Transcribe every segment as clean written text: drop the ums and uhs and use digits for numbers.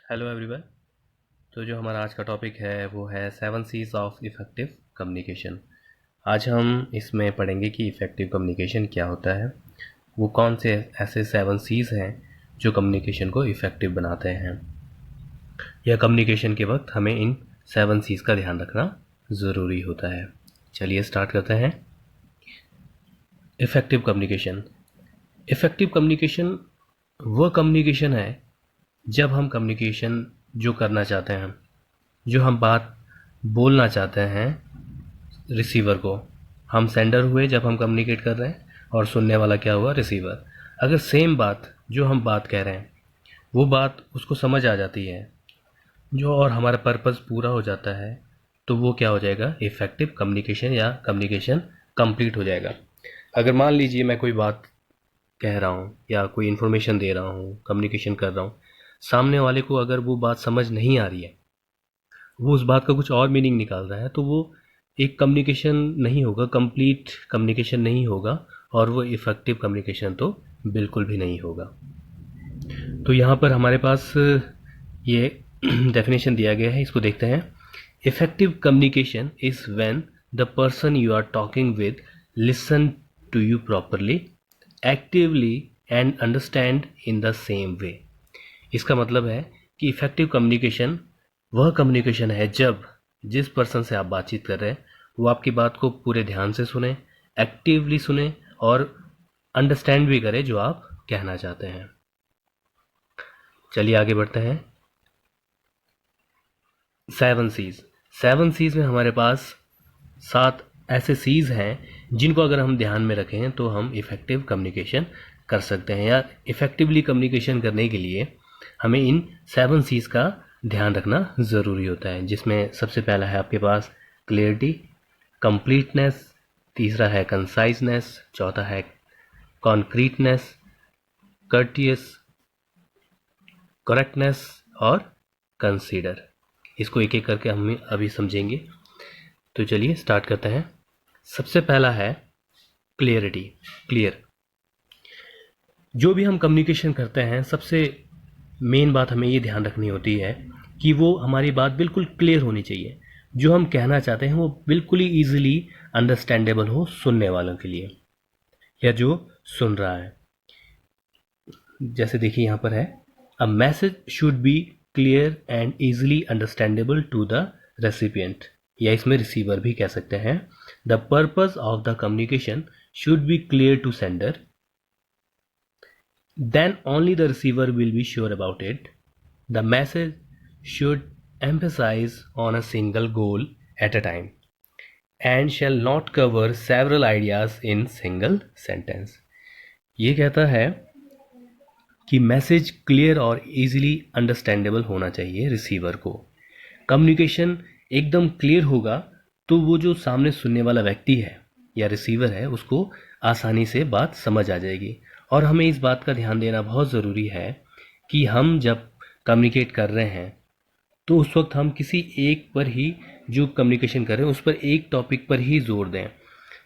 Hello everyone. तो जो हमारा आज का टॉपिक है वो है 7 C's ऑफ इफ़ेक्टिव कम्युनिकेशन। आज हम इसमें पढ़ेंगे कि इफ़ेक्टिव कम्युनिकेशन क्या होता है, वो कौन से ऐसे 7 C's हैं जो कम्युनिकेशन को इफ़ेक्टिव बनाते हैं, या कम्युनिकेशन के वक्त हमें इन 7 C's का ध्यान रखना ज़रूरी होता है। चलिए स्टार्ट करते हैं। Effective communication. इफ़ेक्टिव कम्युनिकेशन वह कम्युनिकेशन है जब हम कम्युनिकेशन जो करना चाहते हैं, जो हम बात बोलना चाहते हैं रिसीवर को, हम सेंडर हुए जब हम कम्युनिकेट कर रहे हैं, और सुनने वाला क्या हुआ, रिसीवर। अगर सेम बात जो हम बात कह रहे हैं वो बात उसको समझ आ जाती है जो, और हमारा पर्पस पूरा हो जाता है, तो वो क्या हो जाएगा, इफ़ेक्टिव कम्युनिकेशन, या कम्युनिकेशन कंप्लीट हो जाएगा। अगर मान लीजिए मैं कोई बात कह रहा हूँ या कोई इन्फॉर्मेशन दे रहा हूँ, कम्युनिकेशन कर रहा हूँ, सामने वाले को अगर वो बात समझ नहीं आ रही है, वो उस बात का कुछ और मीनिंग निकाल रहा है, तो वो एक कम्युनिकेशन नहीं होगा, कंप्लीट कम्युनिकेशन नहीं होगा, और वो इफ़ेक्टिव कम्युनिकेशन तो बिल्कुल भी नहीं होगा। तो यहाँ पर हमारे पास ये डेफिनेशन दिया गया है, इसको देखते हैं। Effective communication is when the person you are talking with listen to you properly, actively and understand in the same way. इसका मतलब है कि इफ़ेक्टिव कम्युनिकेशन वह कम्युनिकेशन है जब जिस पर्सन से आप बातचीत कर रहे हैं वो आपकी बात को पूरे ध्यान से सुने, एक्टिवली सुने, और अंडरस्टैंड भी करे जो आप कहना चाहते हैं। चलिए आगे बढ़ते हैं। 7 C's में हमारे पास 7 ऐसे C's हैं जिनको अगर हम ध्यान में रखें तो हम इफ़ेक्टिव कम्युनिकेशन कर सकते हैं, या इफ़ेक्टिवली कम्युनिकेशन करने के लिए हमें इन 7 C's का ध्यान रखना ज़रूरी होता है, जिसमें सबसे पहला है आपके पास क्लियरिटी, कंप्लीटनेस, तीसरा है कंसाइजनेस, चौथा है कॉन्क्रीटनेस, कर्टियस, करेक्टनेस और कंसीडर। इसको एक एक करके हम अभी समझेंगे। तो चलिए स्टार्ट करते हैं। सबसे पहला है क्लियरिटी, क्लियर। जो भी हम कम्युनिकेशन करते हैं, सबसे मेन बात हमें ये ध्यान रखनी होती है कि वो हमारी बात बिल्कुल क्लियर होनी चाहिए। जो हम कहना चाहते हैं वो बिल्कुल ही ईजिली अंडरस्टैंडेबल हो सुनने वालों के लिए, या जो सुन रहा है। जैसे देखिए यहाँ पर है, a message should be clear and easily understandable to the recipient, या इसमें रिसीवर भी कह सकते हैं। The purpose of the communication should be clear to sender, then only the receiver will be sure about it. The message should emphasize on a single goal at a time and shall not cover several ideas in single sentence. ये कहता है कि message clear और easily understandable होना चाहिए receiver को। Communication एकदम clear होगा तो वो जो सामने सुनने वाला व्यक्ति है या रिसीवर है उसको आसानी से बात समझ आ जाएगी। और हमें इस बात का ध्यान देना बहुत ज़रूरी है कि हम जब कम्युनिकेट कर रहे हैं तो उस वक्त हम किसी एक पर ही जो कम्युनिकेशन कर रहे हैं उस पर एक टॉपिक पर ही जोर दें।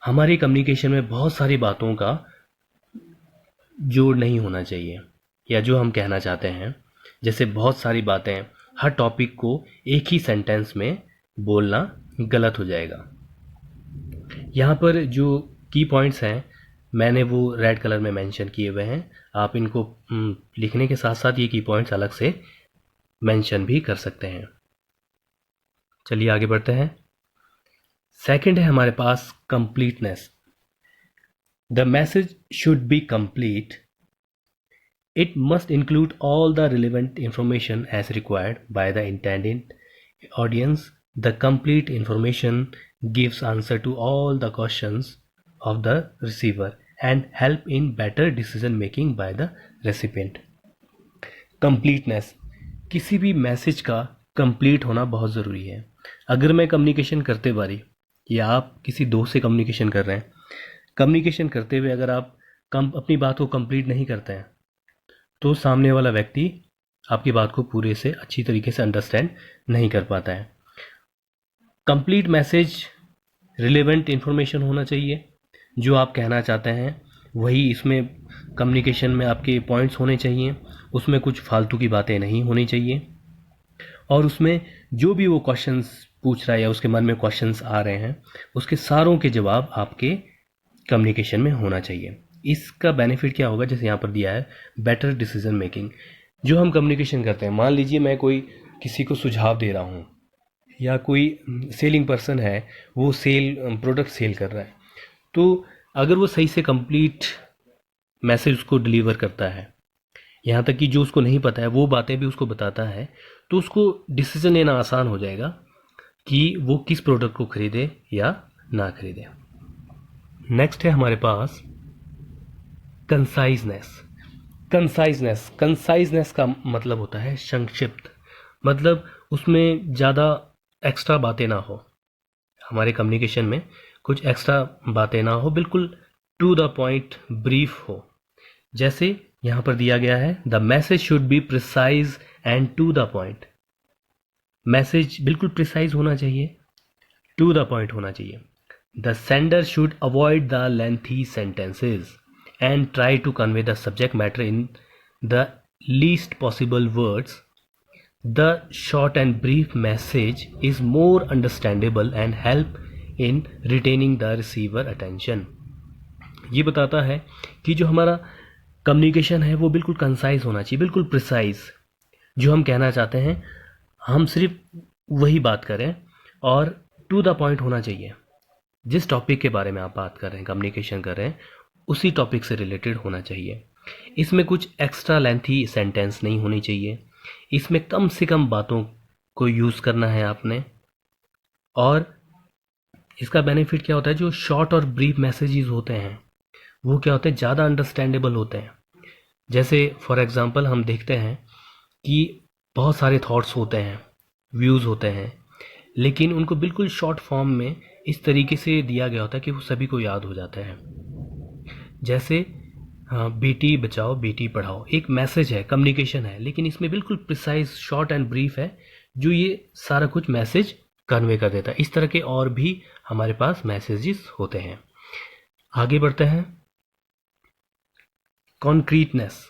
हमारे कम्युनिकेशन में बहुत सारी बातों का जोड़ नहीं होना चाहिए, या जो हम कहना चाहते हैं, जैसे बहुत सारी बातें, हर टॉपिक को एक ही सेंटेंस में बोलना गलत हो जाएगा। यहाँ पर जो की पॉइंट्स हैं मैंने वो रेड कलर में मेंशन किए हुए हैं, आप इनको लिखने के साथ साथ ये की पॉइंट्स अलग से मेंशन भी कर सकते हैं। चलिए आगे बढ़ते हैं। सेकंड है हमारे पास completeness. The message should be complete, it must include all the relevant information as required by the intended audience. The complete information gives answer to all the questions of the receiver and help in better decision making by the recipient. Completeness, किसी भी message का complete होना बहुत ज़रूरी है। अगर मैं communication करते बारी, या आप किसी दोस्त से कम्युनिकेशन कर रहे हैं, कम्युनिकेशन करते हुए अगर आप अपनी बात को कंप्लीट नहीं करते हैं तो सामने वाला व्यक्ति आपकी बात को पूरे से अच्छी तरीके से अंडरस्टैंड नहीं कर पाता है। कंप्लीट मैसेज रिलेवेंट इन्फॉर्मेशन होना चाहिए, जो आप कहना चाहते हैं वही इसमें कम्युनिकेशन में आपके पॉइंट्स होने चाहिए, उसमें कुछ फालतू की बातें नहीं होनी चाहिए। और उसमें जो भी वो क्वेश्चंस पूछ रहा है या उसके मन में क्वेश्चंस आ रहे हैं उसके सारों के जवाब आपके कम्युनिकेशन में होना चाहिए। इसका बेनिफिट क्या होगा, जैसे यहाँ पर दिया है बेटर डिसीजन मेकिंग। जो हम कम्युनिकेशन करते हैं, मान लीजिए मैं कोई किसी को सुझाव दे रहा हूँ या कोई सेलिंग पर्सन है, वो प्रोडक्ट सेल कर रहा है, तो अगर वो सही से कंप्लीट मैसेज उसको डिलीवर करता है, यहाँ तक कि जो उसको नहीं पता है वो बातें भी उसको बताता है, तो उसको डिसीजन लेना आसान हो जाएगा कि वो किस प्रोडक्ट को खरीदे या ना खरीदे। नेक्स्ट है हमारे पास कंसाइजनेस। कंसाइजनेस का मतलब होता है संक्षिप्त, मतलब उसमें ज़्यादा एक्स्ट्रा बातें ना हो, हमारे कम्युनिकेशन में कुछ एक्स्ट्रा बातें ना हो, बिल्कुल टू द पॉइंट ब्रीफ हो। जैसे यहाँ पर दिया गया है, the message should be precise and to the point. Message बिल्कुल प्रिसाइज होना चाहिए, टू द पॉइंट होना चाहिए। The sender should avoid the lengthy sentences and try to convey the subject matter in the least possible words. The short and brief message is more understandable and help in retaining the receiver attention. ये बताता है कि जो हमारा communication है वो बिल्कुल concise होना चाहिए, बिल्कुल प्रिसाइज। जो हम कहना चाहते हैं हम सिर्फ वही बात करें और टू द पॉइंट होना चाहिए। जिस टॉपिक के बारे में आप बात कर रहे हैं, कम्युनिकेशन कर रहे हैं, उसी टॉपिक से रिलेटेड होना चाहिए। इसमें कुछ एक्स्ट्रा लेंथी सेंटेंस नहीं होनी चाहिए, इसमें कम से कम बातों को यूज़ करना है आपने। और इसका बेनिफिट क्या होता है, जो शॉर्ट और ब्रीफ मैसेजेस होते हैं वो क्या होते हैं, ज़्यादा अंडरस्टैंडेबल होते हैं। जैसे फॉर एग्जांपल हम देखते हैं कि बहुत सारे थॉट्स होते हैं, व्यूज़ होते हैं, लेकिन उनको बिल्कुल शॉर्ट फॉर्म में इस तरीके से दिया गया होता है कि वो सभी को याद हो जाता है। जैसे बेटी बचाओ बेटी पढ़ाओ, एक मैसेज है, कम्युनिकेशन है, लेकिन इसमें बिल्कुल प्रिसाइज, शॉर्ट एंड ब्रीफ है, जो ये सारा कुछ मैसेज कन्वे कर देता है। इस तरह के और भी हमारे पास मैसेजेस होते हैं। आगे बढ़ते हैं। कॉन्क्रीटनेस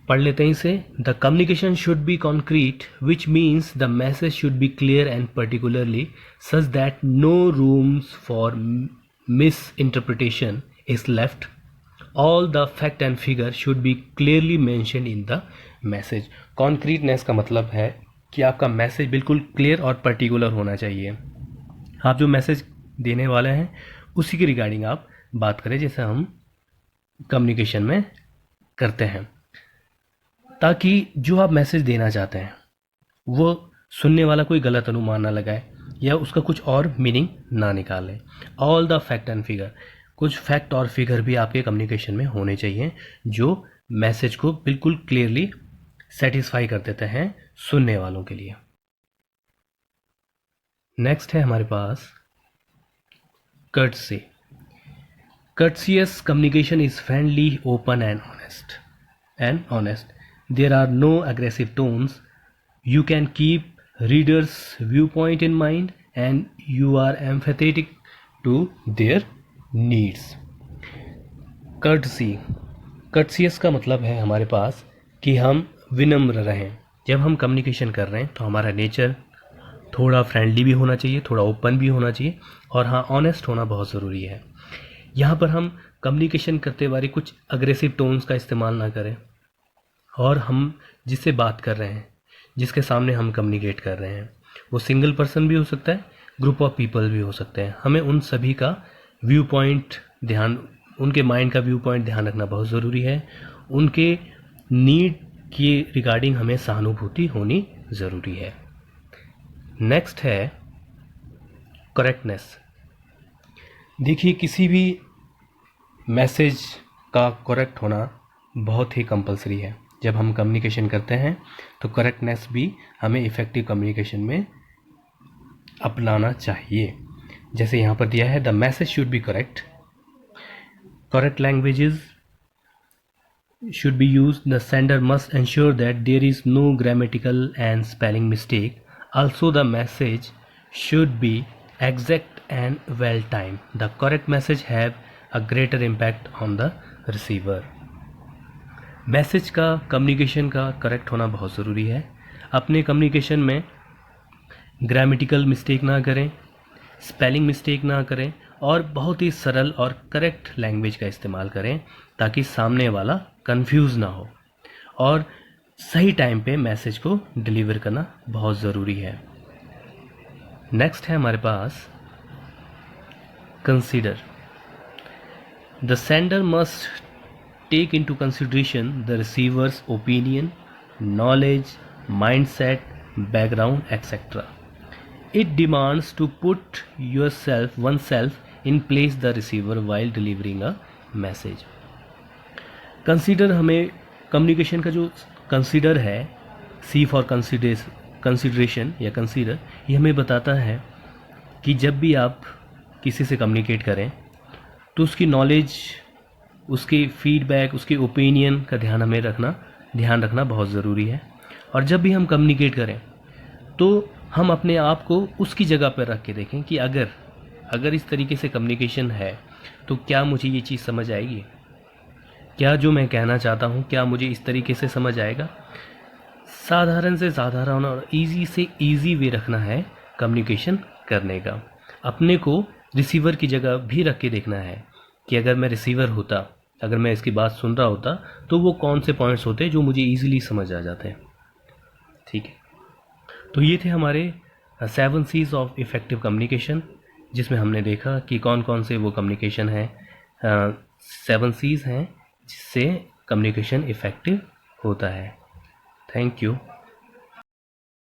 पढ़ लेते हैं इसे। The communication should be concrete which means the message should be clear and particularly such that no rooms for misinterpretation is left. All the fact and figure should be clearly mentioned in the message. Concreteness का मतलब है कि आपका message बिल्कुल clear और particular होना चाहिए। आप जो मैसेज देने वाले हैं उसी के रिगार्डिंग आप बात करें, जैसे हम कम्युनिकेशन में करते हैं, ताकि जो आप मैसेज देना चाहते हैं वो सुनने वाला कोई गलत अनुमान ना लगाए या उसका कुछ और मीनिंग ना निकाले। All the fact and figure, कुछ फैक्ट और फिगर भी आपके कम्युनिकेशन में होने चाहिए जो मैसेज को बिल्कुल क्लियरली सेटिस्फाई कर देते हैं सुनने वालों के लिए। नेक्स्ट है हमारे पास courtesy. Courteous communication is friendly, open and honest. There are no aggressive tones. You can keep readers' viewpoint in mind and you are empathetic to their needs. Courteous का मतलब है हमारे पास कि हम विनम्र रहें। जब हम कम्युनिकेशन कर रहे हैं तो हमारा नेचर थोड़ा फ्रेंडली भी होना चाहिए, थोड़ा ओपन भी होना चाहिए, और हाँ, ऑनेस्ट होना बहुत ज़रूरी है। यहाँ पर हम कम्युनिकेशन करते बारी कुछ अग्रेसिव टोन्स का इस्तेमाल ना करें, और हम जिससे बात कर रहे हैं, जिसके सामने हम कम्युनिकेट कर रहे हैं, वो सिंगल पर्सन भी हो सकता है, ग्रुप ऑफ पीपल भी हो सकते हैं। हमें उन सभी का व्यू पॉइंट उनके माइंड का व्यू पॉइंट ध्यान रखना बहुत ज़रूरी है। उनके नीड के रिगार्डिंग हमें सहानुभूति होनी ज़रूरी है। नेक्स्ट है करेक्टनेस। देखिए, किसी भी मैसेज का करेक्ट होना बहुत ही कंपलसरी है। जब हम कम्युनिकेशन करते हैं तो करेक्टनेस भी हमें इफ़ेक्टिव कम्युनिकेशन में अपनाना चाहिए। जैसे यहाँ पर दिया है, the message should B correct languages should be used. The sender must ensure that there is no grammatical and spelling mistake. Also, the message should be exact and well timed. The correct message have a greater impact on the receiver. Message का, communication का correct होना बहुत ज़रूरी है। अपने communication में grammatical mistake ना करें, स्पेलिंग मिस्टेक ना करें और बहुत ही सरल और करेक्ट लैंग्वेज का इस्तेमाल करें ताकि सामने वाला कंफ्यूज ना हो, और सही टाइम पे मैसेज को डिलीवर करना बहुत ज़रूरी है। नेक्स्ट है हमारे पास consider. The sender must take into consideration the receiver's opinion, knowledge, mindset, background, etc. It demands to put oneself in place the receiver while delivering a message. Consider हमें communication का जो कंसीडर है, सी for consideration या consider, ये हमें बताता है कि जब भी आप किसी से कम्युनिकेट करें तो उसकी नॉलेज, उसकी फीडबैक, उसके ओपिनियन का ध्यान रखना बहुत ज़रूरी है। और जब भी हम कम्युनिकेट करें तो हम अपने आप को उसकी जगह पर रख के देखें कि अगर इस तरीके से कम्युनिकेशन है तो क्या मुझे ये चीज़ समझ आएगी, क्या जो मैं कहना चाहता हूँ क्या मुझे इस तरीके से समझ आएगा। साधारण से साधारण और ईजी से ईजी वे रखना है कम्युनिकेशन करने का। अपने को रिसीवर की जगह भी रख के देखना है कि अगर मैं रिसीवर होता, अगर मैं इसकी बात सुन रहा होता तो वो कौन से पॉइंट्स होते जो मुझे ईजिली समझ आ जाते हैं। ठीक है, तो ये थे हमारे 7 C's ऑफ इफ़ेक्टिव कम्युनिकेशन, जिसमें हमने देखा कि कौन कौन से वो कम्युनिकेशन है, 7 C's हैं जिससे कम्युनिकेशन इफ़ेक्टिव होता है। Thank you.